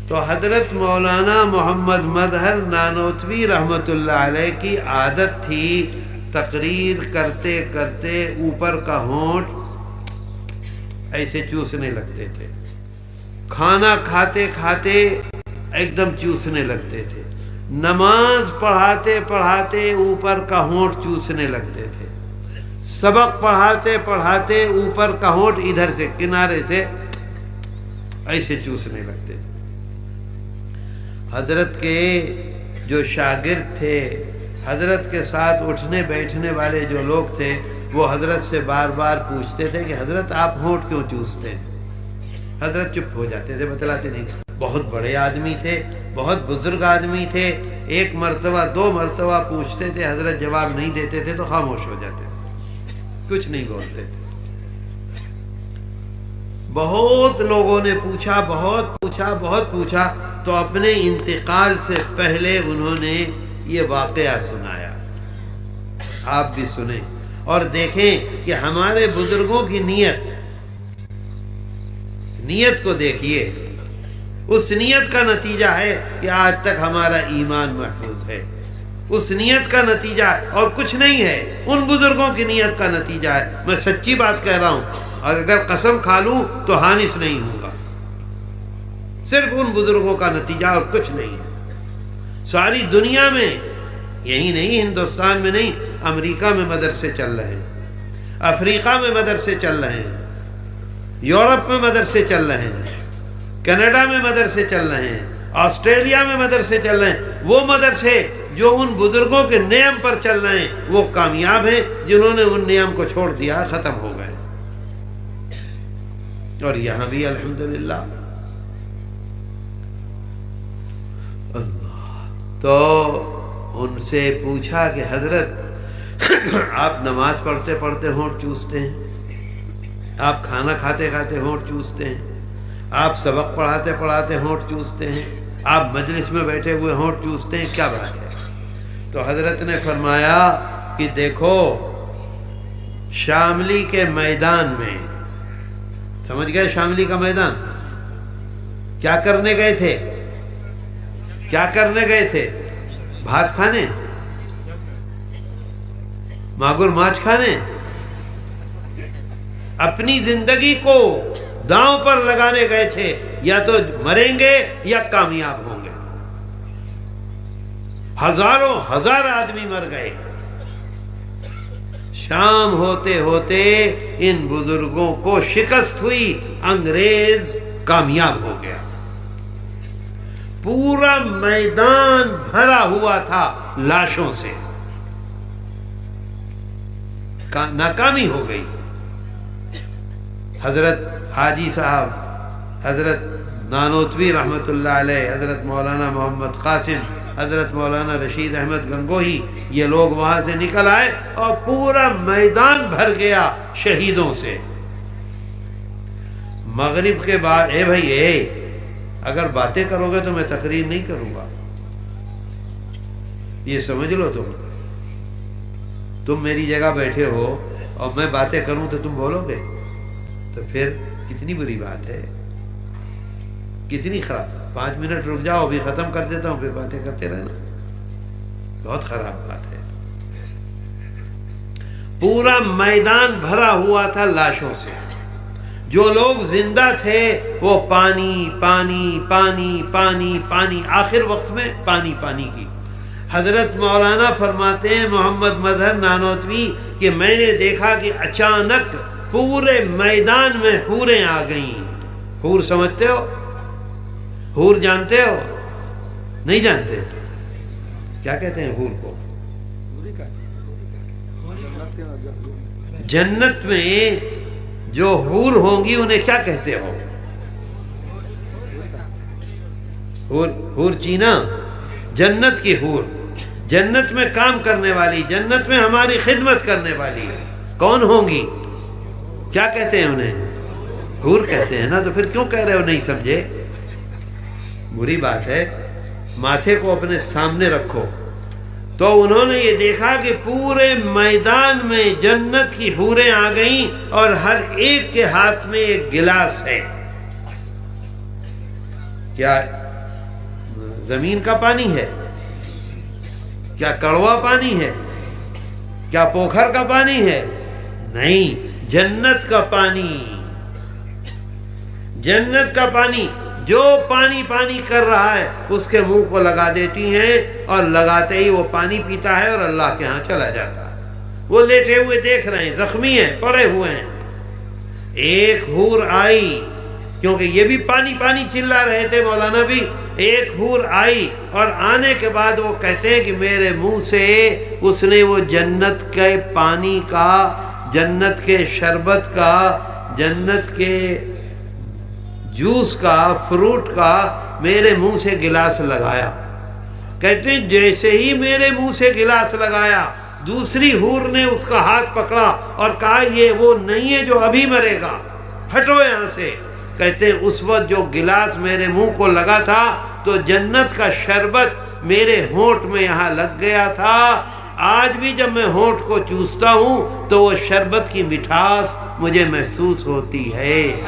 تو حضرت مولانا محمد مظہر نانوتوی رحمۃ اللہ علیہ کی عادت تھی تقریر کرتے کرتے اوپر کا ہونٹ ایسے چوسنے لگتے تھے، کھانا کھاتے کھاتے ایک دم چوسنے لگتے تھے، نماز پڑھاتے پڑھاتے اوپر کا ہونٹ چوسنے لگتے تھے، سبق پڑھاتے پڑھاتے اوپر کا ہونٹ ادھر سے کنارے سے ایسے چوسنے لگتے تھے۔ حضرت کے جو شاگرد تھے، حضرت کے ساتھ اٹھنے بیٹھنے والے جو لوگ تھے، وہ حضرت سے بار بار پوچھتے تھے کہ حضرت آپ ہونٹ کیوں چوستے ہیں؟ حضرت چپ ہو جاتے تھے، بتلاتے نہیں۔ بہت بڑے آدمی تھے، بہت بزرگ آدمی تھے، ایک مرتبہ دو مرتبہ پوچھتے تھے، حضرت جواب نہیں دیتے تھے تو خاموش ہو جاتے تھے، کچھ نہیں بولتے تھے۔ بہت لوگوں نے پوچھا، بہت پوچھا، بہت پوچھا، تو اپنے انتقال سے پہلے انہوں نے یہ واقعہ سنایا۔ آپ بھی سنیں اور دیکھیں کہ ہمارے بزرگوں کی نیت کو دیکھیے، اس نیت کا نتیجہ ہے کہ آج تک ہمارا ایمان محفوظ ہے، اس نیت کا نتیجہ اور کچھ نہیں ہے، ان بزرگوں کی نیت کا نتیجہ ہے۔ میں سچی بات کہہ رہا ہوں، اور اگر قسم کھا لوں تو حانث نہیں ہوں گا، صرف ان بزرگوں کا نتیجہ اور کچھ نہیں ہے۔ ساری دنیا میں، یہی نہیں ہندوستان میں نہیں، امریکہ میں مدرسے چل رہے ہیں، افریقہ میں مدرسے چل رہے ہیں، یورپ میں مدرسے چل رہے ہیں، کینیڈا میں مدرسے چل رہے ہیں، آسٹریلیا میں مدرسے چل رہے ہیں۔ وہ مدرسے جو ان بزرگوں کے نیم پر چل رہے ہیں وہ کامیاب ہیں، جنہوں نے ان نیم کو چھوڑ دیا ختم ہو گئے۔ اور یہاں بھی الحمدللہ تو ان سے پوچھا کہ حضرت آپ نماز پڑھتے پڑھتے ہونٹ چوستے ہیں، آپ کھانا کھاتے کھاتے ہونٹ چوستے ہیں، آپ سبق پڑھاتے پڑھاتے ہونٹ چوستے ہیں، آپ مجلس میں بیٹھے ہوئے ہونٹ چوستے ہیں، کیا بات ہے؟ تو حضرت نے فرمایا کہ دیکھو، شاملی کے میدان میں، سمجھ گئے شاملی کا میدان؟ کیا کرنے گئے تھے؟ کیا کرنے گئے تھے؟ بھات کھانے؟ ماگور ماچھ کھانے؟ اپنی زندگی کو داؤں پر لگانے گئے تھے، یا تو مریں گے یا کامیاب ہوں گے۔ ہزاروں ہزار آدمی مر گئے۔ شام ہوتے ہوتے ان بزرگوں کو شکست ہوئی، انگریز کامیاب ہو گیا۔ پورا میدان بھرا ہوا تھا لاشوں سے، ناکامی ہو گئی۔ حضرت حاجی صاحب، حضرت نانوتوی رحمۃ اللہ علیہ، حضرت مولانا محمد قاسم، حضرت مولانا رشید احمد گنگوہی، یہ لوگ وہاں سے نکل آئے اور پورا میدان بھر گیا شہیدوں سے۔ مغرب کے بعد اے بھائی اگر باتیں کرو گے تو میں تقریر نہیں کروں گا، یہ سمجھ لو۔ تم میری جگہ بیٹھے ہو اور میں باتیں کروں تو تم بولو گے، تو پھر کتنی بری بات ہے، کتنی خراب۔ 5 منٹ رک جاؤ، ابھی ختم کر دیتا ہوں، پھر باتیں کرتے رہنا، بہت خراب بات ہے۔ پورا میدان بھرا ہوا تھا لاشوں سے، جو لوگ زندہ تھے وہ پانی پانی پانی پانی پانی، آخر وقت میں پانی پانی کی۔ حضرت مولانا فرماتے ہیں محمد مظہر نانوتوی کہ میں نے دیکھا کہ اچانک پورے میدان میں حوریں آ گئیں۔ حور سمجھتے ہو؟ حور جانتے ہو؟ نہیں جانتے؟ کیا کہتے ہیں حور کو؟ جنت میں جو حور ہوں گی انہیں کیا کہتے ہو؟ حور چینا، جنت کی حور، جنت میں کام کرنے والی، جنت میں ہماری خدمت کرنے والی کون ہوں گی؟ کیا کہتے ہیں انہیں؟ حور کہتے ہیں نا۔ تو پھر کیوں کہہ رہے ہو نہیں سمجھے؟ بری بات ہے، ماتھے کو اپنے سامنے رکھو۔ تو انہوں نے یہ دیکھا کہ پورے میدان میں جنت کی حوریں آ گئیں اور ہر ایک کے ہاتھ میں ایک گلاس ہے۔ کیا زمین کا پانی ہے؟ کیا کڑوا پانی ہے؟ کیا پوکھر کا پانی ہے؟ نہیں، جنت کا پانی، جنت کا پانی۔ جو پانی پانی کر رہا ہے اس کے منہ کو لگا دیتی ہیں اور لگاتے ہی وہ پانی پیتا ہے اور اللہ کے ہاں چلا جاتا ہے۔ وہ لیٹے ہوئے دیکھ رہے ہیں، زخمی ہیں، پڑے ہوئے ہیں۔ ایک حور آئی، کیونکہ یہ بھی پانی پانی چلا رہے تھے مولانا بھی، ایک حور آئی اور آنے کے بعد وہ کہتے ہیں کہ میرے منہ سے اس نے وہ جنت کے پانی کا، جنت کے شربت کا، جنت کے جوس کا، فروٹ کا میرے منہ سے گلاس لگایا۔ کہتے ہیں جیسے ہی میرے منہ سے گلاس لگایا، دوسری حور نے اس کا ہاتھ پکڑا اور کہا یہ وہ نہیں ہے جو ابھی مرے گا، ہٹو یہاں سے۔ کہتے ہیں اس وقت جو گلاس میرے منہ کو لگا تھا تو جنت کا شربت میرے ہونٹ میں یہاں لگ گیا تھا۔ آج بھی جب میں ہونٹ کو چوستا ہوں تو وہ شربت کی مٹھاس مجھے محسوس ہوتی ہے۔